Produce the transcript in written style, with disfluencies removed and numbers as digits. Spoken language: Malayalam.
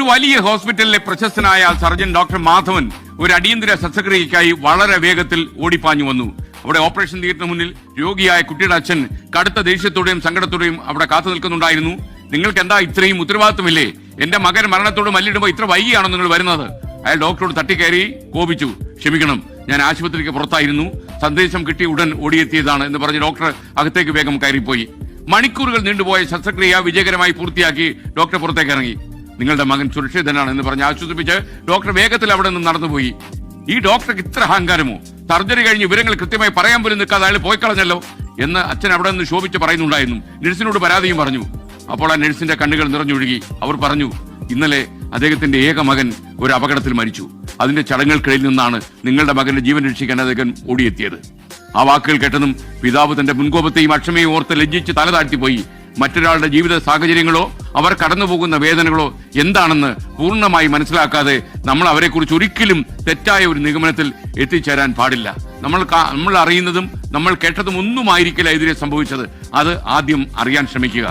ഒരു വലിയ ഹോസ്പിറ്റലിലെ പ്രശസ്തനായ സർജൻ ഡോക്ടർ മാധവൻ ഒരു അടിയന്തര ശസ്ത്രക്രിയയ്ക്കായി വളരെ വേഗത്തിൽ ഓടിപ്പാഞ്ഞു വന്നു. അവിടെ ഓപ്പറേഷൻ തിയേറ്ററിന് മുന്നിൽ രോഗിയായ കുട്ടിയുടെ അച്ഛൻ കടുത്ത ദേഷ്യത്തോടെയും സങ്കടത്തോടെയും അവിടെ കാത്തു നിൽക്കുന്നുണ്ടായിരുന്നു. നിങ്ങൾക്ക് എന്താ ഇത്രയും ഉത്തരവാദിത്വമില്ലേ? എന്റെ മകൻ മരണത്തോട് മല്ലിടുമ്പോൾ ഇത്ര വൈകിയാണോ നിങ്ങൾ വരുന്നത്? അയാൾ ഡോക്ടറോട് തട്ടിക്കയറി കോപിച്ചു. ക്ഷമിക്കണം, ഞാൻ ആശുപത്രിക്ക് പുറത്തായിരുന്നു, സന്ദേശം കിട്ടി ഉടൻ ഓടിയെത്തിയതാണ് എന്ന് പറഞ്ഞ് ഡോക്ടർ അകത്തേക്ക് വേഗം കയറിപ്പോയി. മണിക്കൂറുകൾ നീണ്ടുപോയ ശസ്ത്രക്രിയ വിജയകരമായി പൂർത്തിയാക്കി ഡോക്ടർ പുറത്തേക്ക് ഇറങ്ങി. നിങ്ങളുടെ മകൻ സുരക്ഷിതനാണ് എന്ന് പറഞ്ഞ് ആശ്വസിപ്പിച്ച് ഡോക്ടർ വേഗത്തിൽ അവിടെ നിന്ന് നടന്നുപോയി. ഈ ഡോക്ടർക്ക് ഇത്ര അഹങ്കാരമോ? സർജറി കഴിഞ്ഞ് വിവരങ്ങൾ കൃത്യമായി പറയാൻ പോലും നിൽക്കാതെ അയാൾ പോയി കളഞ്ഞല്ലോ എന്ന് അച്ഛൻ അവിടെ നിന്ന് ശോഭിച്ച് പറയുന്നുണ്ടായിരുന്നു. നഴ്സിനോട് പരാതിയും പറഞ്ഞു. അപ്പോൾ ആ നഴ്സിന്റെ കണ്ണുകൾ നിറഞ്ഞൊഴുകി. അവർ പറഞ്ഞു, ഇന്നലെ അദ്ദേഹത്തിന്റെ ഏക മകൻ ഒരു അപകടത്തിൽ മരിച്ചു. അതിന്റെ ചടങ്ങുകൾക്കിടയിൽ നിന്നാണ് നിങ്ങളുടെ മകന്റെ ജീവൻ രക്ഷിക്കാൻ അദ്ദേഹം ഓടിയെത്തിയത്. ആ വാക്കുകൾ കേട്ടതും പിതാവ് തന്റെ മുൻകോപത്തെയും അക്ഷമയും ഓർത്ത് ലജ്ജിച്ച് തല താഴ്ത്തിപ്പോയി. മറ്റൊരാളുടെ ജീവിത സാഹചര്യങ്ങളോ അവർ കടന്നുപോകുന്ന വേദനകളോ എന്താണെന്ന് പൂർണ്ണമായി മനസ്സിലാക്കാതെ നമ്മൾ അവരെക്കുറിച്ച് ഒരിക്കലും തെറ്റായ ഒരു നിഗമനത്തിൽ എത്തിച്ചേരാൻ പാടില്ല. നമ്മൾ അറിയുന്നതും നമ്മൾ കേട്ടതും ഒന്നുമായിരിക്കില്ല എതിരെ സംഭവിച്ചത്. അത് ആദ്യം അറിയാൻ ശ്രമിക്കുക.